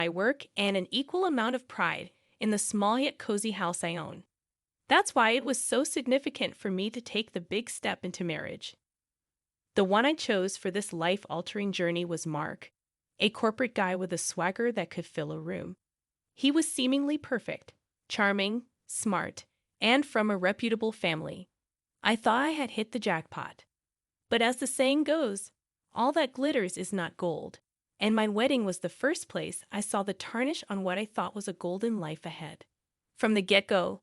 my work and an equal amount of pride in the small yet cozy house I own. That's why it was so significant for me to take the big step into marriage. The one I chose for this life-altering journey was Mark, a corporate guy with a swagger that could fill a room. He was seemingly perfect, charming, smart, and from a reputable family. I thought I had hit the jackpot. But as the saying goes, all that glitters is not gold, and my wedding was the first place I saw the tarnish on what I thought was a golden life ahead. From the get-go,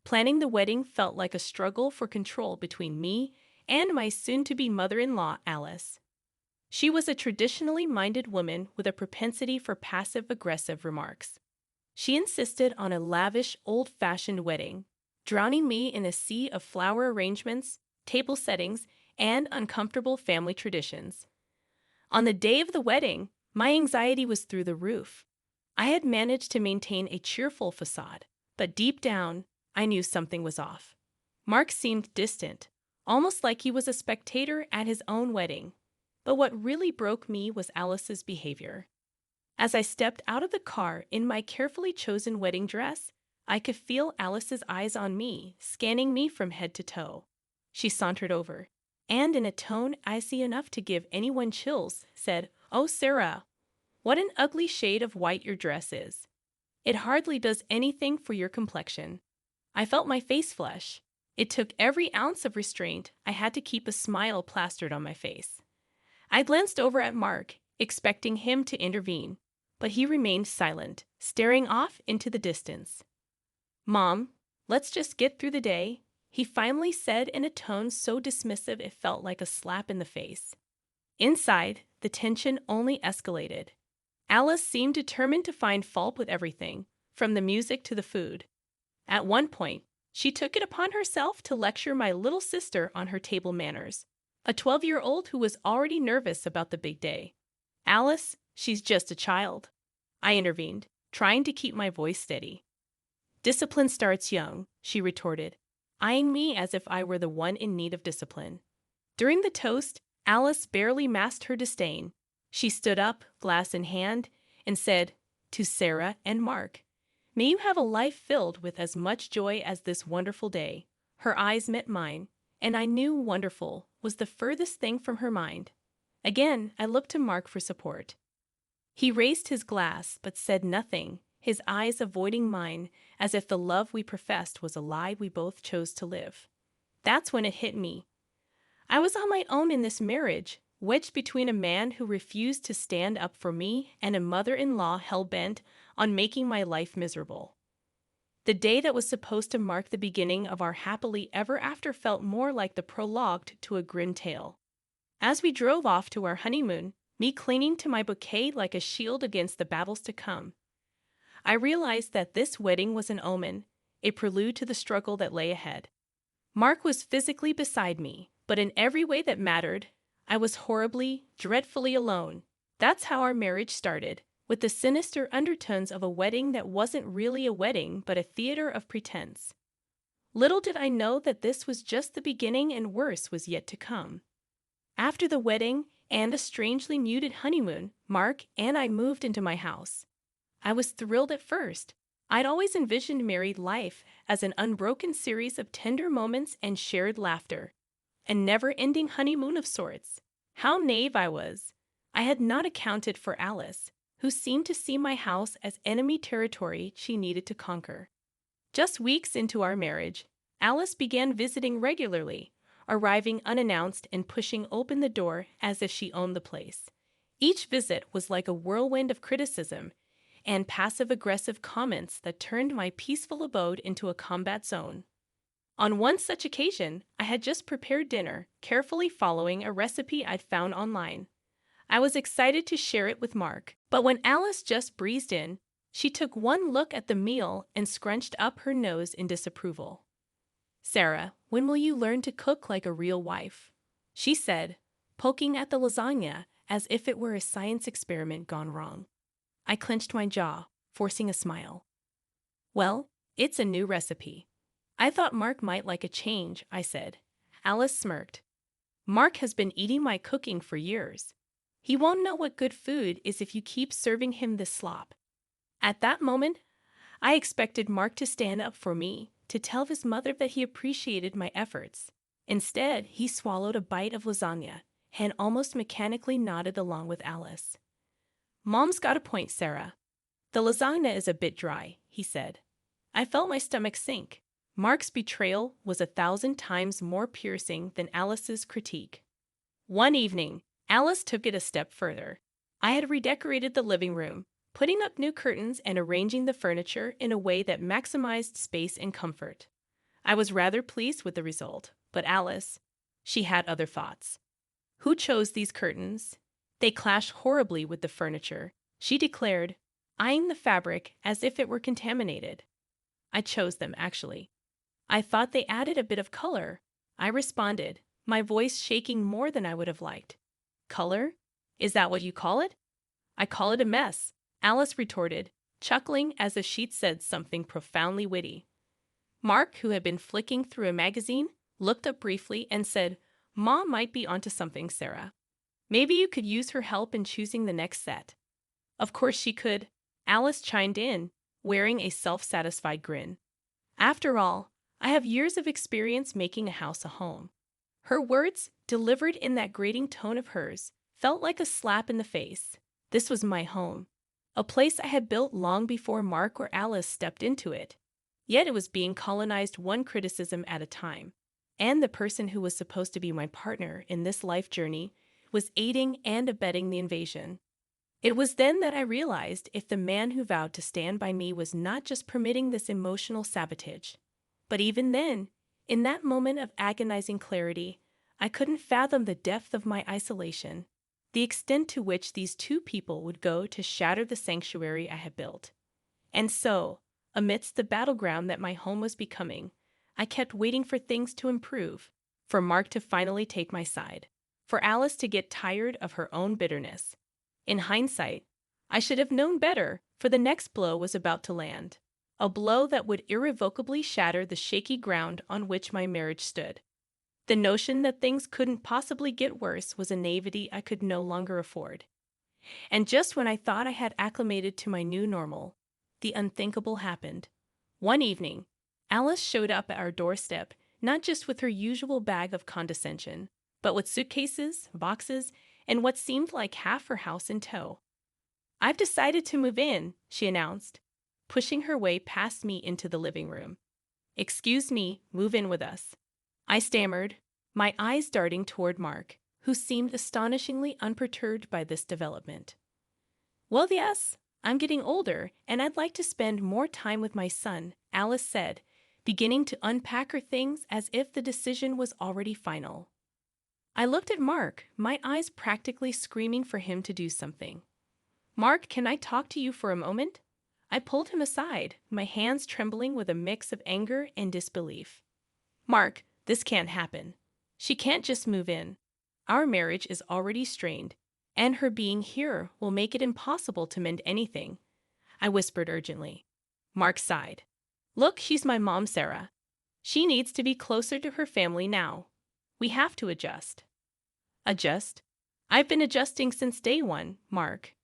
planning the wedding felt like a struggle for control between me and my soon-to-be mother-in-law, Alice. She was a traditionally minded woman with a propensity for passive-aggressive remarks. She insisted on a lavish, old-fashioned wedding, drowning me in a sea of flower arrangements, table settings, and uncomfortable family traditions. On the day of the wedding, my anxiety was through the roof. I had managed to maintain a cheerful facade, but deep down, I knew something was off. Mark seemed distant, almost like he was a spectator at his own wedding. But what really broke me was Alice's behavior. As I stepped out of the car in my carefully chosen wedding dress, I could feel Alice's eyes on me, scanning me from head to toe. She sauntered over, and in a tone icy enough to give anyone chills, said, "Oh, Sarah, what an ugly shade of white your dress is. It hardly does anything for your complexion." I felt my face flush. It took every ounce of restraint I had to keep a smile plastered on my face. I glanced over at Mark, expecting him to intervene, but he remained silent, staring off into the distance. "Mom, let's just get through the day," he finally said in a tone so dismissive it felt like a slap in the face. Inside, the tension only escalated. Alice seemed determined to find fault with everything, from the music to the food. At one point, she took it upon herself to lecture my little sister on her table manners, a 12-year-old who was already nervous about the big day. "Alice, she's just a child," I intervened, trying to keep my voice steady. "Discipline starts young," she retorted, eyeing me as if I were the one in need of discipline. During the toast, Alice barely masked her disdain. She stood up, glass in hand, and said, "To Sarah and Mark, may you have a life filled with as much joy as this wonderful day." Her eyes met mine, and I knew wonderful was the furthest thing from her mind. Again, I looked to Mark for support. He raised his glass, but said nothing, his eyes avoiding mine, as if the love we professed was a lie we both chose to live. That's when it hit me. I was on my own in this marriage, wedged between a man who refused to stand up for me and a mother-in-law hell-bent on making my life miserable. The day that was supposed to mark the beginning of our happily ever after felt more like the prologue to a grim tale. As we drove off to our honeymoon, me clinging to my bouquet like a shield against the battles to come, I realized that this wedding was an omen, a prelude to the struggle that lay ahead. Mark was physically beside me, but in every way that mattered, I was horribly, dreadfully alone. That's how our marriage started, with the sinister undertones of a wedding that wasn't really a wedding but a theater of pretense. Little did I know that this was just the beginning and worse was yet to come. After the wedding and a strangely muted honeymoon, Mark and I moved into my house. I was thrilled at first. I'd always envisioned married life as an unbroken series of tender moments and shared laughter, a never-ending honeymoon of sorts. How naive I was. I had not accounted for Alice, who seemed to see my house as enemy territory she needed to conquer. Just weeks into our marriage, Alice began visiting regularly, arriving unannounced and pushing open the door as if she owned the place. Each visit was like a whirlwind of criticism and passive-aggressive comments that turned my peaceful abode into a combat zone. On one such occasion, I had just prepared dinner, carefully following a recipe I'd found online. I was excited to share it with Mark, but when Alice just breezed in, she took one look at the meal and scrunched up her nose in disapproval. "Sarah, when will you learn to cook like a real wife?" she said, poking at the lasagna as if it were a science experiment gone wrong. I clenched my jaw, forcing a smile. "Well, it's a new recipe. I thought Mark might like a change," I said. Alice smirked. "Mark has been eating my cooking for years. He won't know what good food is if you keep serving him this slop." At that moment, I expected Mark to stand up for me, to tell his mother that he appreciated my efforts. Instead, he swallowed a bite of lasagna and almost mechanically nodded along with Alice. Mom's got a point, Sarah. The lasagna is a bit dry, he said. I felt my stomach sink. Mark's betrayal was 1,000 times more piercing than Alice's critique. One evening, Alice took it a step further. I had redecorated the living room, putting up new curtains and arranging the furniture in a way that maximized space and comfort. I was rather pleased with the result, but Alice, she had other thoughts. Who chose these curtains? They clash horribly with the furniture, she declared, eyeing the fabric as if it were contaminated. I chose them, actually. I thought they added a bit of color, I responded, my voice shaking more than I would have liked. Color? Is that what you call it? I call it a mess, Alice retorted, chuckling as if she'd said something profoundly witty. Mark, who had been flicking through a magazine, looked up briefly and said, Mom might be onto something, Sarah. Maybe you could use her help in choosing the next set. Of course she could, Alice chimed in, wearing a self-satisfied grin. After all, I have years of experience making a house a home. Her words, delivered in that grating tone of hers, felt like a slap in the face. This was my home, a place I had built long before Mark or Alice stepped into it. Yet it was being colonized one criticism at a time, and the person who was supposed to be my partner in this life journey was aiding and abetting the invasion. It was then that I realized if the man who vowed to stand by me was not just permitting this emotional sabotage, but even then, in that moment of agonizing clarity, I couldn't fathom the depth of my isolation, the extent to which these two people would go to shatter the sanctuary I had built. And so, amidst the battleground that my home was becoming, I kept waiting for things to improve, for Mark to finally take my side, for Alice to get tired of her own bitterness. In hindsight, I should have known better, for the next blow was about to land. A blow that would irrevocably shatter the shaky ground on which my marriage stood. The notion that things couldn't possibly get worse was a naivety I could no longer afford. And just when I thought I had acclimated to my new normal, the unthinkable happened. One evening, Alice showed up at our doorstep, not just with her usual bag of condescension, but with suitcases, boxes, and what seemed like half her house in tow. I've decided to move in, she announced, pushing her way past me into the living room. Excuse me, move in with us. I stammered, my eyes darting toward Mark, who seemed astonishingly unperturbed by this development. Well, yes, I'm getting older, and I'd like to spend more time with my son, Alice said, beginning to unpack her things as if the decision was already final. I looked at Mark, my eyes practically screaming for him to do something. Mark, can I talk to you for a moment? I pulled him aside, my hands trembling with a mix of anger and disbelief. Mark, this can't happen. She can't just move in. Our marriage is already strained, and her being here will make it impossible to mend anything, I whispered urgently. Mark sighed. Look, she's my mom, Sarah. She needs to be closer to her family now. We have to adjust. Adjust? I've been adjusting since day one, Mark.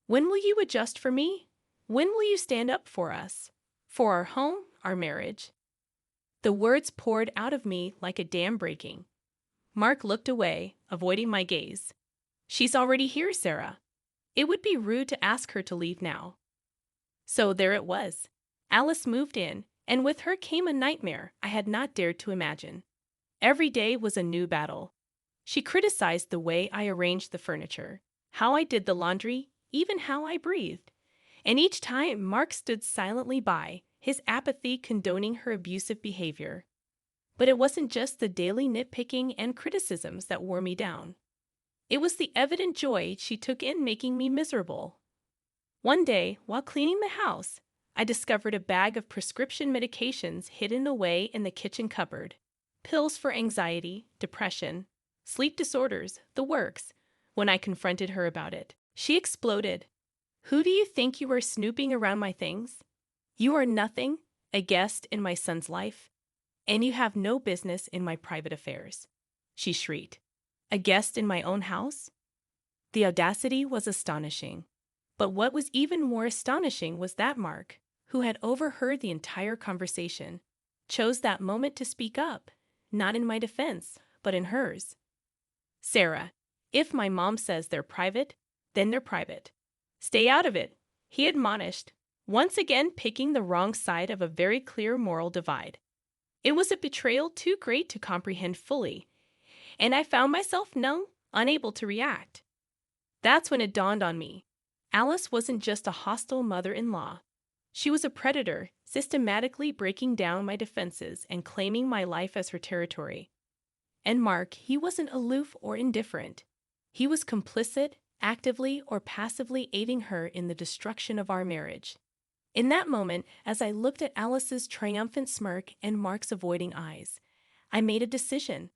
When will you adjust for me? When will you stand up for us? For our home, our marriage? The words poured out of me like a dam breaking. Mark looked away, avoiding my gaze. She's already here, Sarah. It would be rude to ask her to leave now. So there it was. Alice moved in, and with her came a nightmare I had not dared to imagine. Every day was a new battle. She criticized the way I arranged the furniture, how I did the laundry, even how I breathed. And each time Mark stood silently by, his apathy condoning her abusive behavior. But it wasn't just the daily nitpicking and criticisms that wore me down. It was the evident joy she took in making me miserable. One day, while cleaning the house, I discovered a bag of prescription medications hidden away in the kitchen cupboard. Pills for anxiety, depression, sleep disorders, the works. When I confronted her about it, she exploded. Who do you think you are snooping around my things? You are nothing, a guest in my son's life, and you have no business in my private affairs, she shrieked. A guest in my own house? The audacity was astonishing. But what was even more astonishing was that Mark, who had overheard the entire conversation, chose that moment to speak up, not in my defense, but in hers. "Sarah, if my mom says they're private, then they're private. Stay out of it," he admonished, once again picking the wrong side of a very clear moral divide. It was a betrayal too great to comprehend fully, and I found myself unable to react. That's when it dawned on me. Alice wasn't just a hostile mother-in-law. She was a predator, systematically breaking down my defenses and claiming my life as her territory. And Mark, he wasn't aloof or indifferent. He was complicit, actively or passively aiding her in the destruction of our marriage. In that moment, as I looked at Alice's triumphant smirk and Mark's avoiding eyes, I made a decision.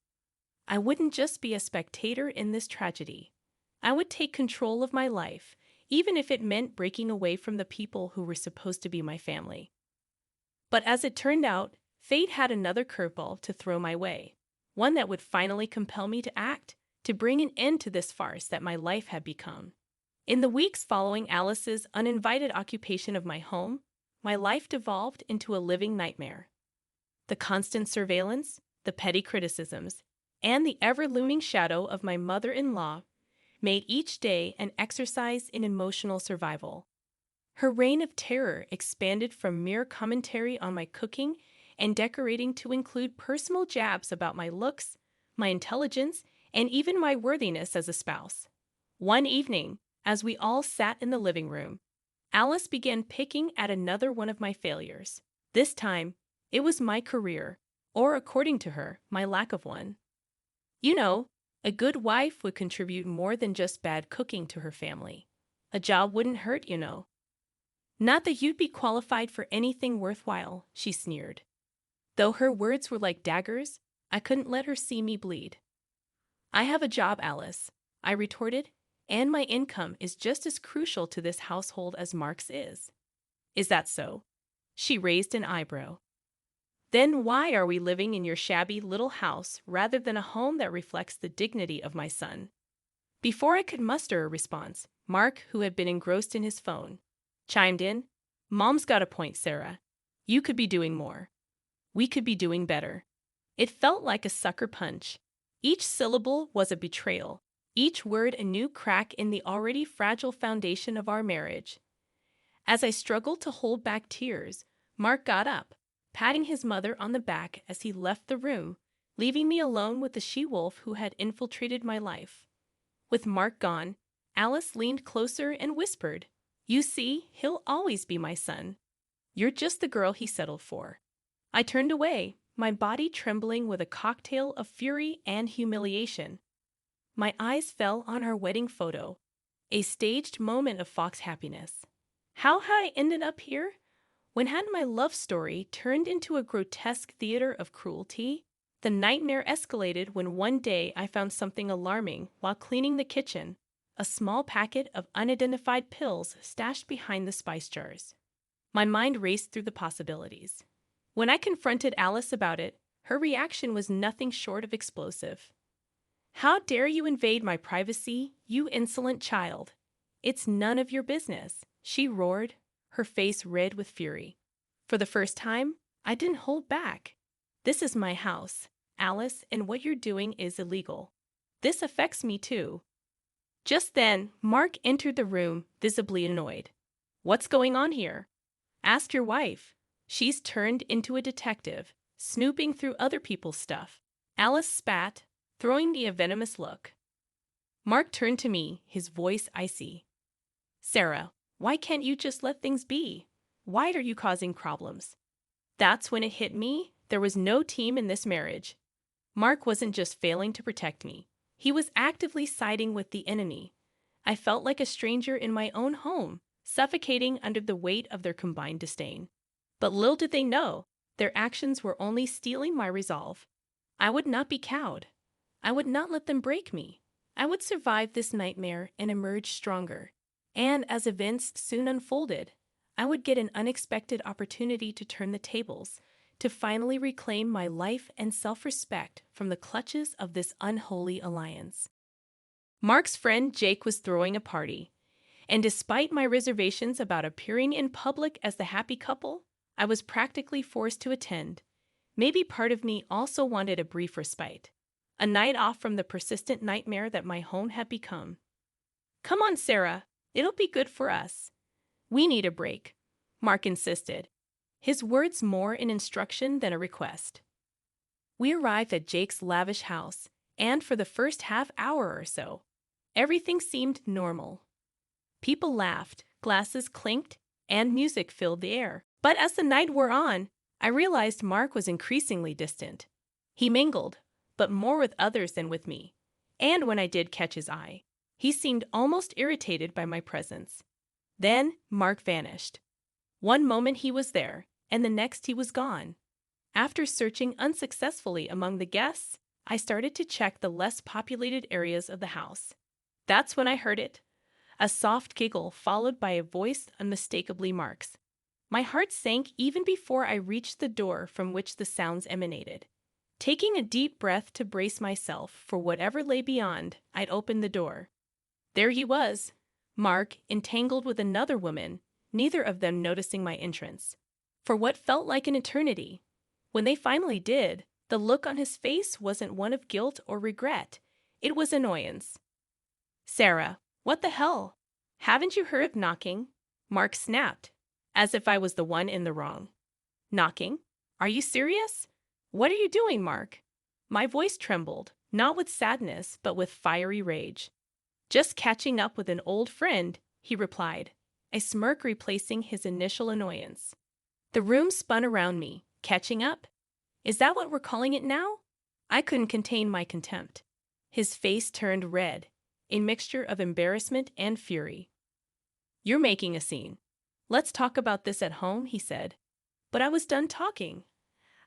I wouldn't just be a spectator in this tragedy. I would take control of my life, even if it meant breaking away from the people who were supposed to be my family. But as it turned out, fate had another curveball to throw my way, one that would finally compel me to act, to bring an end to this farce that my life had become. In the weeks following Alice's uninvited occupation of my home, my life devolved into a living nightmare. The constant surveillance, the petty criticisms, and the ever-looming shadow of my mother-in-law made each day an exercise in emotional survival. Her reign of terror expanded from mere commentary on my cooking and decorating to include personal jabs about my looks, my intelligence, and even my worthiness as a spouse. One evening, as we all sat in the living room, Alice began picking at another one of my failures. This time, it was my career, or according to her, my lack of one. You know, a good wife would contribute more than just bad cooking to her family. A job wouldn't hurt, you know. "Not that you'd be qualified for anything worthwhile," she sneered. Though her words were like daggers, I couldn't let her see me bleed. "I have a job, Alice," I retorted, "and my income is just as crucial to this household as Mark's is." "Is that so?" She raised an eyebrow. "Then why are we living in your shabby little house rather than a home that reflects the dignity of my son?" Before I could muster a response, Mark, who had been engrossed in his phone, chimed in. "Mom's got a point, Sarah. You could be doing more. We could be doing better." It felt like a sucker punch. Each syllable was a betrayal, each word a new crack in the already fragile foundation of our marriage. As I struggled to hold back tears, Mark got up, patting his mother on the back as he left the room, leaving me alone with the she-wolf who had infiltrated my life. With Mark gone, Alice leaned closer and whispered, "You see, he'll always be my son. You're just the girl he settled for." I turned away, my body trembling with a cocktail of fury and humiliation. My eyes fell on our wedding photo, a staged moment of Fox happiness. How had I ended up here? When had my love story turned into a grotesque theater of cruelty? The nightmare escalated when one day I found something alarming while cleaning the kitchen, a small packet of unidentified pills stashed behind the spice jars. My mind raced through the possibilities. When I confronted Alice about it, her reaction was nothing short of explosive. "How dare you invade my privacy, you insolent child? It's none of your business," she roared, her face red with fury. For the first time, I didn't hold back. "This is my house, Alice, and what you're doing is illegal. This affects me too." Just then, Mark entered the room, visibly annoyed. "What's going on here?" "Ask your wife. She's turned into a detective, snooping through other people's stuff." Alice spat, throwing me a venomous look. Mark turned to me, his voice icy. "Sarah, why can't you just let things be? Why are you causing problems?" That's when it hit me. There was no team in this marriage. Mark wasn't just failing to protect me. He was actively siding with the enemy. I felt like a stranger in my own home, suffocating under the weight of their combined disdain. But little did they know, their actions were only steeling my resolve. I would not be cowed. I would not let them break me. I would survive this nightmare and emerge stronger. And as events soon unfolded, I would get an unexpected opportunity to turn the tables, to finally reclaim my life and self-respect from the clutches of this unholy alliance. Mark's friend Jake was throwing a party, And despite my reservations about appearing in public as the happy couple, I was practically forced to attend. Maybe part of me also wanted a brief respite, a night off from the persistent nightmare that my home had become. "Come on, Sarah. It'll be good for us. We need a break," Mark insisted, his words more an instruction than a request. We arrived at Jake's lavish house, and for the first half-hour or so, everything seemed normal. People laughed, glasses clinked, and music filled the air. But as the night wore on, I realized Mark was increasingly distant. He mingled, but more with others than with me, and when I did catch his eye, he seemed almost irritated by my presence. Then Mark vanished. One moment he was there, and the next he was gone. After searching unsuccessfully among the guests, I started to check the less populated areas of the house. That's when I heard it. A soft giggle followed by a voice unmistakably Mark's. My heart sank even before I reached the door from which the sounds emanated. Taking a deep breath to brace myself for whatever lay beyond, I'd opened the door. There he was, Mark, entangled with another woman, neither of them noticing my entrance. For what felt like an eternity. When they finally did, the look on his face wasn't one of guilt or regret. It was annoyance. "Sarah, what the hell? Haven't you heard of knocking?" Mark snapped, as if I was the one in the wrong. "Knocking? Are you serious? What are you doing, Mark?" My voice trembled, not with sadness, but with fiery rage. "Just catching up with an old friend," he replied, a smirk replacing his initial annoyance. The room spun around me. Catching up? Is that what we're calling it now? I couldn't contain my contempt. His face turned red, a mixture of embarrassment and fury. "You're making a scene. Let's talk about this at home," he said. But I was done talking.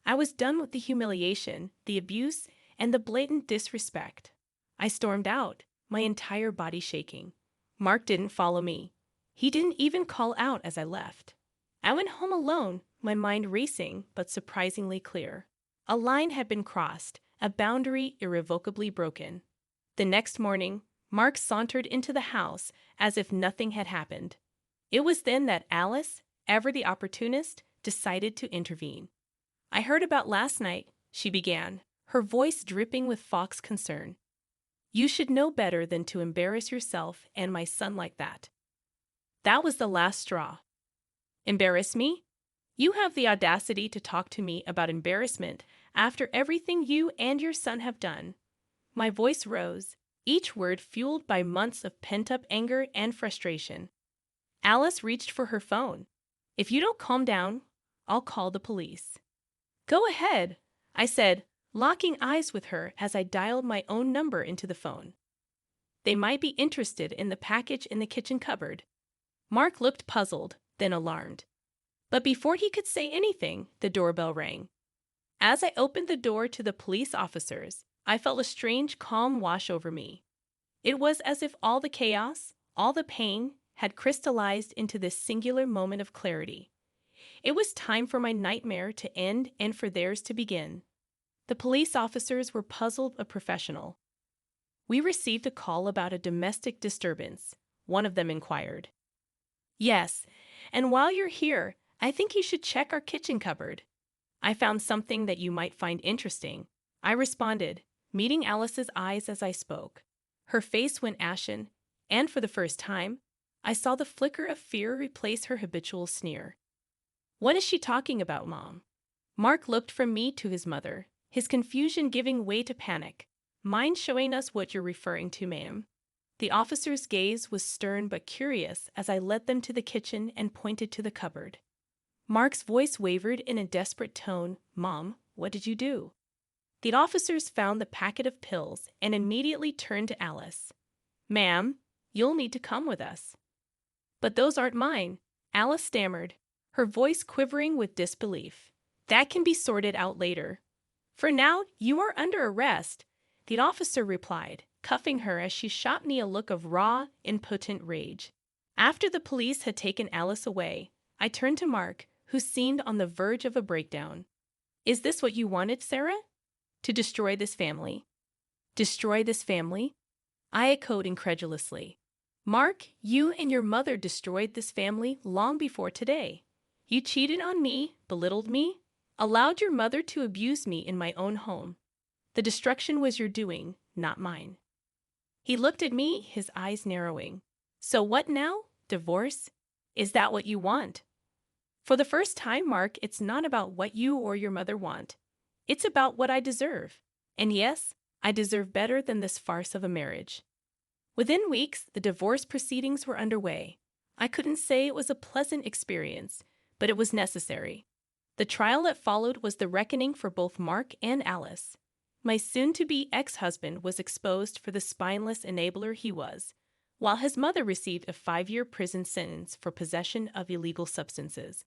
I was done with the humiliation, the abuse, and the blatant disrespect. I stormed out, my entire body shaking. Mark didn't follow me. He didn't even call out as I left. I went home alone, my mind racing but surprisingly clear. A line had been crossed, a boundary irrevocably broken. The next morning, Mark sauntered into the house as if nothing had happened. It was then that Alice, ever the opportunist, decided to intervene. "I heard about last night," she began, her voice dripping with Fox concern. "You should know better than to embarrass yourself and my son like that." That was the last straw. "Embarrass me? You have the audacity to talk to me about embarrassment after everything you and your son have done." My voice rose, each word fueled by months of pent-up anger and frustration. Alice reached for her phone. "If you don't calm down, I'll call the police." "Go ahead," I said, locking eyes with her as I dialed my own number into the phone. "They might be interested in the package in the kitchen cupboard." Mark looked puzzled, then alarmed. But before he could say anything, the doorbell rang. As I opened the door to the police officers, I felt a strange calm wash over me. It was as if all the chaos, all the pain, had crystallized into this singular moment of clarity. It was time for my nightmare to end and for theirs to begin. The police officers were puzzled but professional. "We received a call about a domestic disturbance," one of them inquired. "Yes, and while you're here, I think you should check our kitchen cupboard. I found something that you might find interesting," I responded, meeting Alice's eyes as I spoke. Her face went ashen, and for the first time, I saw the flicker of fear replace her habitual sneer. "What is she talking about, Mom?" Mark looked from me to his mother, his confusion giving way to panic. "Mind showing us what you're referring to, ma'am?" The officer's gaze was stern but curious as I led them to the kitchen and pointed to the cupboard. Mark's voice wavered in a desperate tone. "Mom, what did you do?" The officers found the packet of pills and immediately turned to Alice. "Ma'am, you'll need to come with us." "But those aren't mine," Alice stammered, her voice quivering with disbelief. "That can be sorted out later. For now, you are under arrest," the officer replied, cuffing her as she shot me a look of raw, impotent rage. After the police had taken Alice away, I turned to Mark, who seemed on the verge of a breakdown. "Is this what you wanted, Sarah? To destroy this family?" "Destroy this family?" I echoed incredulously. Mark, you and your mother destroyed this family long before today. You cheated on me, belittled me, allowed your mother to abuse me in my own home. The destruction was your doing, not mine." He looked at me, his eyes narrowing. "So what now? Divorce? Is that what you want?" "For the first time, Mark, it's not about what you or your mother want. It's about what I deserve. And yes, I deserve better than this farce of a marriage." Within weeks, the divorce proceedings were underway. I couldn't say it was a pleasant experience, but it was necessary. The trial that followed was the reckoning for both Mark and Alice. My soon-to-be ex-husband was exposed for the spineless enabler he was, while his mother received a 5-year prison sentence for possession of illegal substances.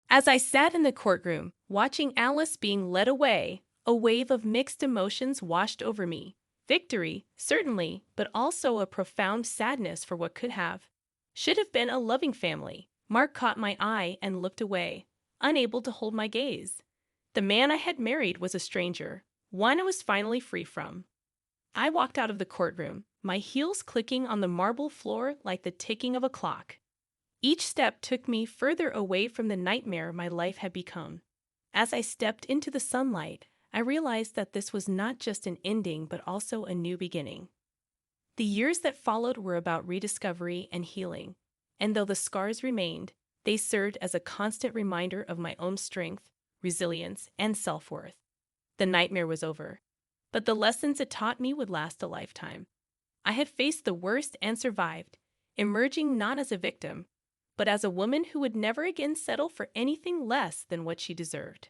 As I sat in the courtroom, watching Alice being led away, a wave of mixed emotions washed over me. Victory, certainly, but also a profound sadness for what could have, should have been a loving family. Mark caught my eye and looked away, unable to hold my gaze. The man I had married was a stranger, one I was finally free from. I walked out of the courtroom, my heels clicking on the marble floor like the ticking of a clock. Each step took me further away from the nightmare my life had become. As I stepped into the sunlight, I realized that this was not just an ending but also a new beginning. The years that followed were about rediscovery and healing, and though the scars remained, they served as a constant reminder of my own strength, resilience, and self-worth. The nightmare was over, but the lessons it taught me would last a lifetime. I had faced the worst and survived, emerging not as a victim, but as a woman who would never again settle for anything less than what she deserved.